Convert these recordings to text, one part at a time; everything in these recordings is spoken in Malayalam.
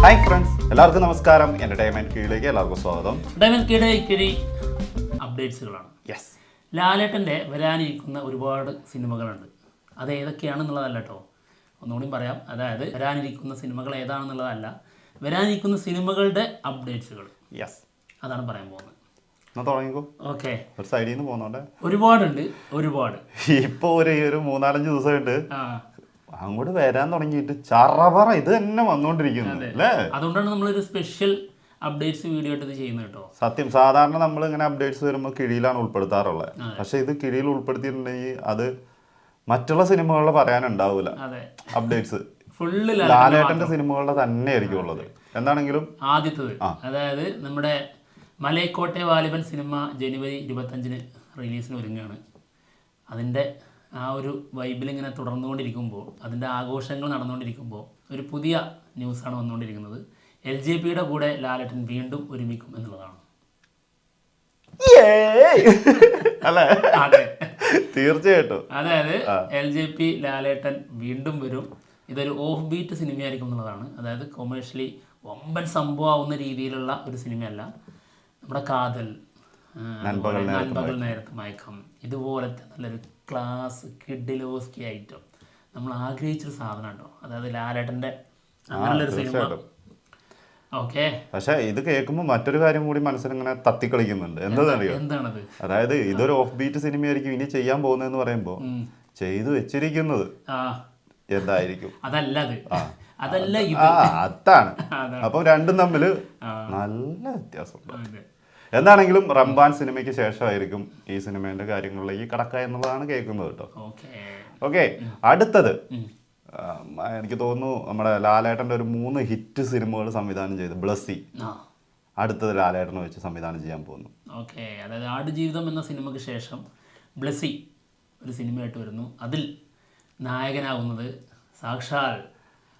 ഹായ് ഫ്രണ്ട്സ്, എല്ലാവർക്കും നമസ്കാരം. എൻ്റർടൈൻമെൻറ്റ് കീഴിലേക്ക് എല്ലാവർക്കും സ്വാഗതം. എൻ്റർടൈൻമെൻറ്റ് കീഴിൽ അപ്ഡേറ്റ്സുകളാണ്. യെസ്, ലാലേട്ടൻ്റെ വരാനിരിക്കുന്ന ഒരുപാട് സിനിമകളുണ്ട്. അത് ഏതൊക്കെയാണെന്നുള്ളതല്ല കേട്ടോ, ഒന്നുകൂടി പറയാം. അതായത് വരാനിരിക്കുന്ന സിനിമകൾ ഏതാണെന്നുള്ളതല്ല, വരാനിരിക്കുന്ന സിനിമകളുടെ അപ്ഡേറ്റ്സുകൾ. യെസ്, അതാണ് പറയാൻ പോകുന്നത്. എന്നാൽ തുടങ്ങിക്കോ. ഓക്കെ, ഒരു സൈഡിൽ നിന്ന് പോകുന്നോണ്ട് ഒരുപാടുണ്ട്. ഇപ്പോൾ ഒരു 3-4 ദിവസമായിട്ട് അങ്ങോട്ട് വരാൻ തുടങ്ങിയിട്ട് ചറപറ ഇത് തന്നെ വന്നുകൊണ്ടിരിക്കുന്നു അല്ലേ. അതുകൊണ്ടാണ് നമ്മളൊരു സ്പെഷ്യൽ അപ്ഡേറ്റ്സ് വീഡിയോ ആയിട്ട് ഇത് ചെയ്യുന്നത് കേട്ടോ. സത്യം, സാധാരണ നമ്മൾ ഇങ്ങനെ അപ്ഡേറ്റ്സ് വരുമ്പോൾ കിഴിയിലാണ് ഉൾപ്പെടുത്താറുള്ളത്. പക്ഷെ ഇത് കിഴിയിൽ ഉൾപ്പെടുത്തിയിട്ടുണ്ടെങ്കിൽ അത് മറ്റുള്ള സിനിമകളിൽ പറയാനുണ്ടാവില്ല. അപ്ഡേറ്റ്സ് ഫുള്ള് ലാലേട്ടന്റെ സിനിമകളുടെ തന്നെ ആയിരിക്കും ഉള്ളത്. എന്താണെങ്കിലും ആദ്യത്തത്, അതായത് നമ്മുടെ മലൈക്കോട്ടെ വാലിബൻ സിനിമ ജനുവരി 25-ന് റിലീസിന് ഒരുങ്ങുകയാണ്. അതിൻ്റെ ആ ഒരു വൈബിൽ ഇങ്ങനെ തുടർന്നുകൊണ്ടിരിക്കുമ്പോൾ, അതിൻ്റെ ആഘോഷങ്ങൾ നടന്നുകൊണ്ടിരിക്കുമ്പോൾ ഒരു പുതിയ ന്യൂസാണ് വന്നുകൊണ്ടിരിക്കുന്നത്. LJPയുടെ കൂടെ ലാലേട്ടൻ വീണ്ടും ഒരുമിക്കും എന്നുള്ളതാണ്. അല്ലേ? അതെ, തീർച്ചയായിട്ടും. അതായത് LJP ലാലേട്ടൻ വീണ്ടും വരും. ഇതൊരു ഓഫ് ബീറ്റ് സിനിമയായിരിക്കും എന്നുള്ളതാണ്. അതായത് കൊമേഴ്ഷ്യലി വമ്പൻ സംഭവമാവുന്ന രീതിയിലുള്ള ഒരു സിനിമയല്ല. നമ്മുടെ കാതൽ, നൻപകൽ നേരത്ത് മയക്കം, ഇതുപോലത്തെ നല്ലൊരു ക്ലാസ് കിഡിലോസ്കി ഐറ്റം നമ്മൾ ആഗ്രഹിച്ചൊരു സാധനം ഉണ്ടോ. അതായത് ലാലേട്ടൻ്റെ അങ്ങനെയുള്ളൊരു സിനിമ. ഓക്കെ, പക്ഷെ ഇത് കേൾക്കുമ്പോൾ മറ്റൊരു കാര്യം കൂടി മനസ്സിലിങ്ങനെ തത്തിക്കളിക്കുന്നുണ്ട്. എന്താണെന്നറിയോ? എന്താണത്? അതായത് ഇതൊരു ഓഫ് ബീറ്റ് സിനിമയായിരിക്കും ഇനി ചെയ്യാൻ പോകുന്നതെന്ന് പറയുമ്പോൾ ചെയ്തു വെച്ചിരിക്കുന്നത് എന്തായിരിക്കും? അതല്ല അതാണ്. അപ്പൊ രണ്ടും തമ്മിൽ നല്ല വ്യത്യാസമുണ്ട്. എന്താണെങ്കിലും റംബാൻ സിനിമയ്ക്ക് ശേഷമായിരിക്കും ഈ സിനിമേന്റെ കാര്യങ്ങളിലേക്ക് കടക്കുക എന്നുള്ളതാണ് കേൾക്കുന്നത് കേട്ടോ. ഓക്കെ, അടുത്തത് എനിക്ക് തോന്നുന്നു നമ്മുടെ ലാലേട്ടൻ്റെ ഒരു 3 ഹിറ്റ് സിനിമകൾ സംവിധാനം ചെയ്ത് ബ്ലസ്സി അടുത്തത് ലാലേട്ടനെ വെച്ച് സംവിധാനം ചെയ്യാൻ പോകുന്നു. ഓക്കെ, അതായത് ആടുജീവിതം എന്ന സിനിമയ്ക്ക് ശേഷം ബ്ലസ്സി ഒരു സിനിമയായിട്ട് വരുന്നു. അതിൽ നായകനാകുന്നത് സാക്ഷാൽ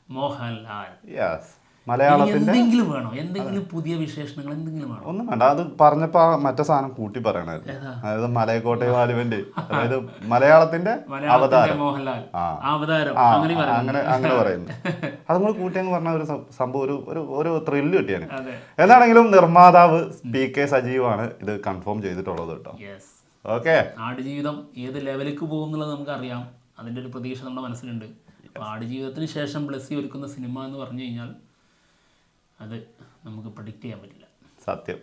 മോഹൻലാൽ. യെസ്, മലയാളത്തിന്റെ എന്തെങ്കിലും വേണോ? എന്തെങ്കിലും പുതിയ വിശേഷണങ്ങൾ എന്തെങ്കിലും വേണോ? ഒന്നും വേണ്ട. അത് പറഞ്ഞപ്പോ മറ്റേ സാധനം കൂട്ടി പറയണായിരുന്നു. അതായത് മലൈക്കോട്ടെ വാലിബന്റെ, അതായത് മലയാളത്തിന്റെ അവതാരം മോഹൻലാൽ അവതാരം അങ്ങനെ പറയുന്നു. അത് നമ്മൾ കൂട്ടിയെന്ന് പറഞ്ഞ ഒരു സംഭവം, ഒരു ത്രില്ല് കിട്ടിയാണ്. എന്താണെങ്കിലും നിർമ്മാതാവ് PK സജീവാണ് ഇത് കൺഫേം ചെയ്തിട്ടുള്ളത് കേട്ടോ. ഓക്കെ, ആടുജീവിതം ഏത് ലെവലിലേക്ക് പോകും എന്നുള്ളത് നമുക്കറിയാം. അതിന്റെ ഒരു പ്രതീക്ഷ നമ്മുടെ മനസ്സിലുണ്ട്. അപ്പോൾ ആടുജീവിതത്തിന് ശേഷം ബ്ലസ്സി ഒരുക്കുന്ന സിനിമ എന്ന് പറഞ്ഞു കഴിഞ്ഞാൽ അത് നമുക്ക് പ്രഡിക്റ്റ് ചെയ്യാൻ പറ്റില്ല. സത്യം.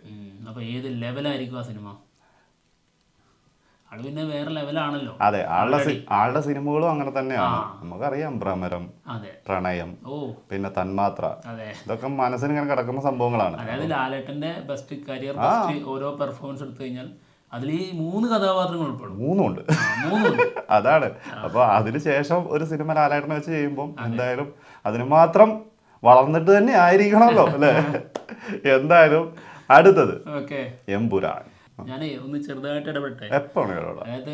അപ്പോൾ ഏത് ലെവലായിരിക്കും ആ സിനിമ? ആള് പിന്നെ വേറെ ലെവലാണല്ലോ. അതെ, ആളുടെ സിനിമകളും അങ്ങനെ തന്നെയാണ്. നമുക്കറിയാം, ഭ്രമരം, പ്രണയം, പിന്നെ തന്മാത്ര, ഇതൊക്കെ മനസ്സിന് ഇങ്ങനെ കിടക്കുന്ന സംഭവങ്ങളാണ്. അതായത് ലാലേട്ടന്റെ ബെസ്റ്റ് കരിയർ, ബെസ്റ്റ് ഓരോ പെർഫോമൻസ് എടുത്തു കഴിഞ്ഞാൽ അതിൽ ഈ 3 കഥാപാത്രങ്ങൾ ഉൾപ്പെടും. 3 ഉണ്ട്. അതാണ്. അപ്പൊ അതിനുശേഷം ഒരു സിനിമ ലാലേട്ടനെ വെച്ച് ചെയ്യുമ്പോൾ എന്തായാലും അതിന് മാത്രം വളർന്നിട്ട് തന്നെ ആയിരിക്കണമല്ലോ അല്ലേ. എന്തായാലും അടുത്തത് എമ്പുരാൻ. ഞാനേ ഒന്ന് ചെറുതായിട്ട് ഇടപെട്ടെ. എപ്പോഴും അതായത്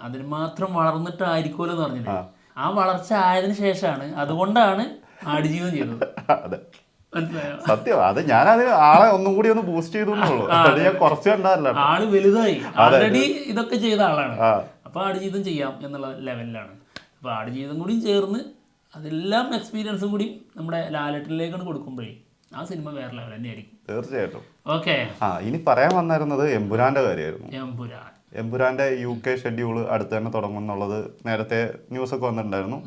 അതിന് മാത്രം വളർന്നിട്ടായിരിക്കുമല്ലോ എന്ന് പറഞ്ഞില്ലേ. ആ വളർച്ച ആയതിനു ശേഷമാണ്, അതുകൊണ്ടാണ് ആടുജീവിതം ചെയ്തത്. അതെ, സത്യം. അത് ഞാനത് ആളെ ഒന്നും കൂടി ഒന്ന് ബൂസ്റ്റ് ചെയ്തു. ഞാൻ കുറച്ച് കണ്ടല്ല, ആള് വലുതായി, ആൾറെഡി ഇതൊക്കെ ചെയ്ത ആളാണ്. അപ്പൊ ആടുജീവിതം ചെയ്യാം എന്നുള്ള ലെവലിലാണ്. അപ്പൊ ആടുജീവിതം കൂടി ചേർന്ന് അതെല്ലാം എക്സ്പീരിയൻസും കൂടി നമ്മുടെ ലാലേട്ടനിലേക്കാണ് കൊടുക്കുമ്പോഴേ ആ സിനിമ വേറെ ലെവൽ തന്നെയായിരിക്കും. തീർച്ചയായിട്ടും. ഓക്കെ, ഇനി പറയാൻ വന്നിരുന്നത് എമ്പുരാന്റെ കാര്യമായിരുന്നു. എമ്പുരാന്റെ UK ഷെഡ്യൂൾ അടുത്ത് തന്നെ തുടങ്ങും എന്നുള്ളത് നേരത്തെ ന്യൂസൊക്കെ വന്നിട്ടുണ്ടായിരുന്നു.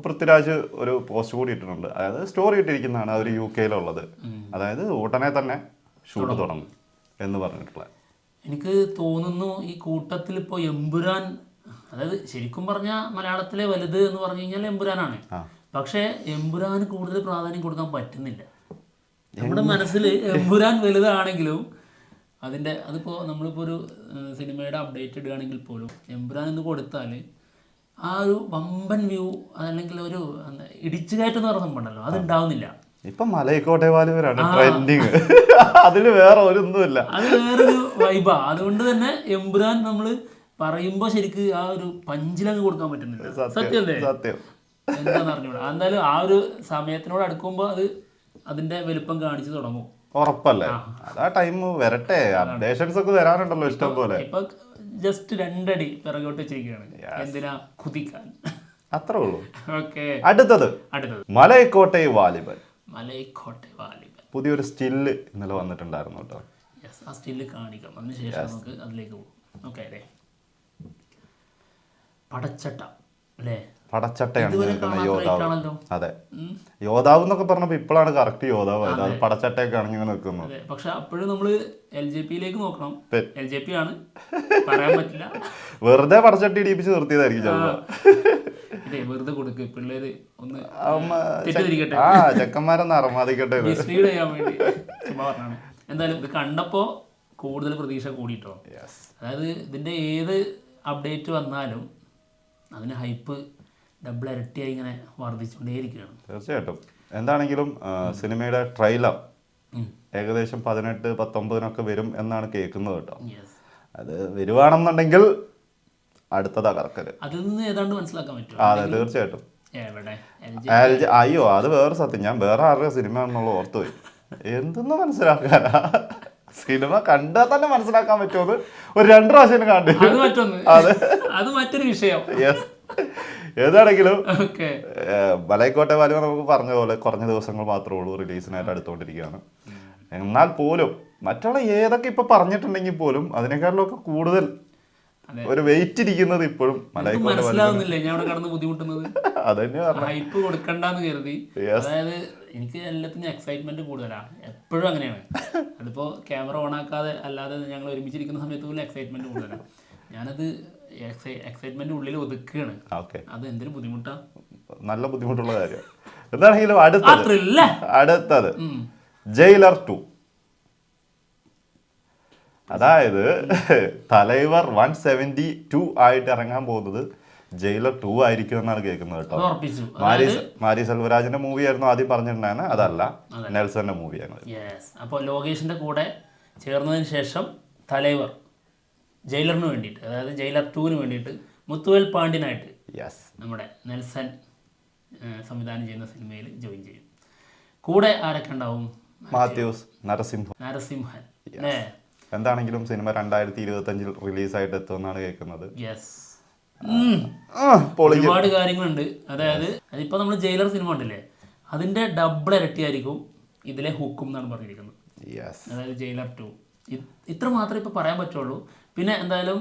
പൃഥ്വിരാജ് ഒരു പോസ്റ്റ് കൂടി ഇട്ടിട്ടുണ്ട്. അതായത് സ്റ്റോറി ഇട്ടിരിക്കുന്നതാണ് അവർ UK-യിലുള്ളത്. അതായത് ഉടനെ തന്നെ ഷൂട്ട് തുടങ്ങും എന്ന് പറഞ്ഞിട്ടുള്ള. എനിക്ക് തോന്നുന്നു ഈ കൂട്ടത്തിൽ ഇപ്പോൾ എമ്പുരാൻ, അതായത് ശരിക്കും പറഞ്ഞാൽ മലയാളത്തിലെ വലുത് എന്ന് പറഞ്ഞു കഴിഞ്ഞാൽ എമ്പുരാനാണ്. പക്ഷേ എമ്പുരാന് കൂടുതൽ പ്രാധാന്യം കൊടുക്കാൻ പറ്റുന്നില്ല. നമ്മുടെ മനസ്സിൽ എമ്പുരാൻ വലുതാണെങ്കിലും അതിപ്പോൾ നമ്മളിപ്പോൾ ഒരു സിനിമയുടെ അപ്ഡേറ്റ് ഇടുകയാണെങ്കിൽ പോലും എമ്പുരാൻ എന്ന് കൊടുത്താൽ ആ ഒരു വമ്പൻ വ്യൂ അല്ലെങ്കിൽ ഒരു ഇടിച്ചു കയറ്റം എന്ന് പറഞ്ഞ സംഭവം ഉണ്ടല്ലോ, അത് ഉണ്ടാവുന്നില്ല. ഇപ്പൊ മലൈക്കോട്ടെ വാലിബനാണ് ട്രെൻഡിങ്. അതില് വേറെ ഒരൊന്നുമില്ല, അത് വേറൊരു വൈബാ. അതുകൊണ്ട് തന്നെ എമ്പുരാൻ നമ്മൾ പറയുമ്പോൾ ശരിക്ക് ആ ഒരു പഞ്ചിലങ്ങ് കൊടുക്കാൻ പറ്റുന്നില്ല. സത്യമല്ലേ? സത്യം. എന്താന്ന് അറിഞ്ഞൂടാ. എന്തായാലും ആ ഒരു സമയത്തിനോട് അടുക്കുമ്പോൾ അത് അതിന്റെ വലുപ്പം കാണിച്ചു തുടങ്ങും. ഉറപ്പല്ലേ? അതാ ടൈം വരട്ടെ. അപ്ഡേഷൻസ് ഒക്കെ വരാനുണ്ടല്ലോ ഇഷ്ടം പോലെ. ഇപ്പൊ ജസ്റ്റ് 2 അടി പിറകോട്ട് ചെയ്യുകയാണ്. എന്തിനാ കുതിക്കാൻ? അത്രേ ഉള്ളൂ. അടുത്തത് മലൈക്കോട്ടെ വാലിബൻ. മലൈക്കോട്ടെ വാലിബൻ. പുതിയൊരു സ്റ്റില്ല് ഇന്നലെ വന്നിട്ടുണ്ടായിരുന്നു കേട്ടോ. യെസ്, ആ സ്റ്റില്ല് കാണിക്കാം, അതിനുശേഷം നമുക്ക് അതിലേക്ക് പോകും. ഓക്കെ അല്ലേ, പടച്ചട്ട അല്ലേ, പടച്ചട്ടയാണ് ഇതുവരെ നിൽക്കുന്ന കാണാത്ത യോദ്ധാവ്. ആണല്ലോ. അതെ, യോദ്ധാവ് എന്നൊക്കെ പറഞ്ഞപ്പോ ഇപ്പോഴാണ് കറക്റ്റ് യോദ്ധാവ് ആയത്. അത് പടച്ചട്ടയൊക്കെയാണ് ഇങ്ങനെ നിൽക്കുന്നത്. അതെ, പക്ഷെ അപ്പോഴും നമ്മള് LJP-യിലേക്ക് നോക്കണം. LJP ആണ്, പറയാൻ പറ്റില്ല. വെറുതെ പടച്ചട്ടി ഇടിപ്പിച്ച് നിർത്തിയതായിരിക്കും ചിലപ്പോ. ഇതേ വെറുതെ കൊടുക്ക്, പിള്ളേര് ഒന്ന് തെറ്റിദ്ധരിക്കട്ടെ, ചെക്കന്മാരൊന്ന് അറമാദിക്കട്ടെ മിസ്ലീഡ് ചെയ്യാൻ വേണ്ടി ചുമ്മാ പറഞ്ഞാണ്. എന്തായാലും ഇത് കണ്ടപ്പോ കൂടുതൽ പ്രതീക്ഷ കൂടിയിട്ടോ. അതായത് ഇതിന്റെ ഏത് അപ്ഡേറ്റ് വന്നാലും അതിന് ഹൈപ്പ് ഡബിൾ ഇരട്ടിയായി ഇങ്ങനെ വർദ്ധിച്ചുകൊണ്ടേയിരിക്കുകയാണ്. തീർച്ചയായിട്ടും. എന്താണെങ്കിലും സിനിമയുടെ ട്രെയിലർ ഏകദേശം 18-19 വരും എന്നാണ് കേൾക്കുന്നത് കേട്ടോ. അത് വരുവാണെന്നുണ്ടെങ്കിൽ അടുത്ത തകർക്കല് അതിൽ നിന്ന് ഏതാണ്ട് മനസ്സിലാക്കാൻ പറ്റും. അതെ, തീർച്ചയായിട്ടും. അയ്യോ, അത് വേറെ സത്യം. ഞാൻ വേറെ ആരുടെ സിനിമ ആണെന്നുള്ള ഓർത്തു പോയി. എന്തെന്ന് മനസ്സിലാക്കാനാ, സിനിമ കണ്ടാൽ തന്നെ മനസ്സിലാക്കാൻ പറ്റുമോ? ഒരു 2 പ്രാവശ്യം കണ്ടു. അത് മറ്റൊരു വിഷയം. യെസ്, ഏതാണെങ്കിലും മലൈക്കോട്ടെ വാലിബൻ നമുക്ക് പറഞ്ഞ പോലെ കുറഞ്ഞ ദിവസങ്ങൾ മാത്രമേ ഉള്ളൂ റിലീസിനായിട്ട് അടുത്തുകൊണ്ടിരിക്കുകയാണ്. എന്നാൽ പോലും മറ്റുള്ള ഏതൊക്കെ ഇപ്പൊ പറഞ്ഞിട്ടുണ്ടെങ്കിൽ പോലും അതിനേക്കാളിലൊക്കെ കൂടുതൽ ഒരു വെയിറ്റ് ഇരിക്കുന്നത് ഇപ്പോഴും മനസ്സിലാവുന്നില്ലേ ഞാൻ അവിടെ കടന്ന് ബുദ്ധിമുട്ടുന്നത്. അതന്നെ ഹൈപ്പ് കൊടുക്കണ്ടെന്ന് കരുതി. അതായത് എനിക്ക് എല്ലാത്തിനും എക്സൈറ്റ്മെന്റ് കൂടുതലാണ്, എപ്പോഴും അങ്ങനെയാണ്. അതിപ്പോ ക്യാമറ ഓൺ ആക്കാതെ അല്ലാതെ ഞങ്ങൾ ഒരുമിച്ചിരിക്കുന്ന സമയത്ത് പോലും എക്സൈറ്റ്മെന്റ് കൂടുതലാണ്. ഞാനത് എക്സൈറ്റ്മെന്റ് ഉള്ളിൽ ഒതുക്കുകയാണ്. അത് എന്തൊരു ബുദ്ധിമുട്ടാ, നല്ല ബുദ്ധിമുട്ടുള്ള കാര്യം. എന്താണെങ്കിലും അടുത്തത് ജയിലർ 2. അതായത് തലൈവർ 172 ആയിട്ട് ഇറങ്ങാൻ പോകുന്നത് ജയിലർ 2 ആയിരിക്കും എന്നാണ് കേൾക്കുന്നത് കേട്ടോ. മാരി സെൽവരാജിന്റെ മൂവി ആയിരുന്നു ആദ്യം പറഞ്ഞിട്ടുണ്ടായിരുന്നത്, അതല്ല, നെൽസന്റെ മൂവിയാണ്. അപ്പോൾ ലോകേഷിന്റെ കൂടെ ചേർന്നതിന് ശേഷം തലൈവർ ജയിലറിന് വേണ്ടിയിട്ട്, അതായത് ജയിലർ 2-ന് വേണ്ടിയിട്ട് മുത്തുവേൽ പാണ്ഡ്യനായിട്ട് നമ്മുടെ നെൽസൺ സംവിധാനം ചെയ്യുന്ന സിനിമയിൽ ജോയിൻ ചെയ്യും. കൂടെ ആരൊക്കെ ഉണ്ടാവും? മാത്യൂസ് നരസിംഹൻ. എന്താണെങ്കിലും സിനിമ 2025 റിലീസായിട്ട് എത്തുമെന്നാണ് കേൾക്കുന്നത്. ഒരുപാട് കാര്യങ്ങളുണ്ട്. അതായത് അതിപ്പോ നമ്മൾ ജയിലർ സിനിമ ഉണ്ടല്ലേ, അതിന്റെ ഡബിൾ ഇരട്ടിയായിരിക്കും ഇതിലെ ഹുക്കും എന്നാണ് പറഞ്ഞിരിക്കുന്നത്. അതായത് ജയിലർ 2 ഇത്ര മാത്രമേ ഇപ്പൊ പറയാൻ പറ്റുള്ളൂ. പിന്നെ എന്തായാലും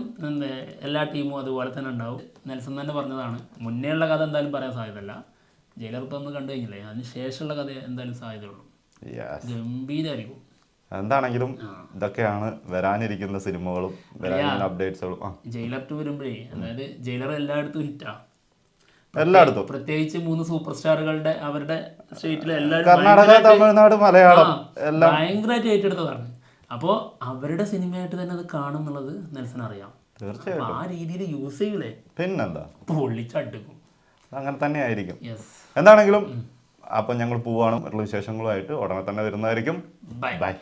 എല്ലാ ടീമും അതുപോലെ തന്നെ ഉണ്ടാവും. നെൽസൺ തന്നെ പറഞ്ഞതാണ്, മുന്നേ ഉള്ള കഥ എന്തായാലും പറയാൻ സാധ്യതയല്ല. ജയിലർ ഇപ്പൊ നമ്മൾ കണ്ടു കഴിഞ്ഞില്ലേ, അതിന് ശേഷമുള്ള കഥ എന്തായാലും സാധ്യതയുള്ളൂ. ഗംഭീരമായിരിക്കും. എന്താണെങ്കിലും ഇതൊക്കെയാണ് വരാനിരിക്കുന്ന സിനിമകളും വരാനിരിക്കുന്ന അപ്ഡേറ്റ്സുകളും. ജയിലർ 2 വരുമ്പോഴേ, അതായത് ജയിലർ എല്ലായിടത്തും ഹിറ്റാ, എല്ലായിടത്തും. പ്രത്യേകിച്ച് 3 സൂപ്പർ സ്റ്റാറുകളുടെ അവരുടെ സ്റ്റേറ്റിലെ കർണാടക, തമിഴ്നാട്, മലയാളം എല്ലാം ഭയങ്കരമായിട്ട് ഏറ്റെടുത്തതാണ്. അപ്പോൾ അവരുടെ സിനിമയായിട്ട് തന്നെ അത് കാണും എന്നുള്ളത് നെൽസൺ അറിയാം. തീർച്ചയായിട്ടും ആ രീതിയിൽ യൂസ് ചെയ്യൂലേ, പിന്നെന്താ, പൊള്ളിച്ചടുക്കും. അങ്ങനെ തന്നെ ആയിരിക്കും. എന്താണെങ്കിലും അപ്പം ഞങ്ങൾ പോവാണ്. വിശേഷങ്ങളുമായിട്ട് ഉടനെ തന്നെ വരുന്നതായിരിക്കും. ബൈ.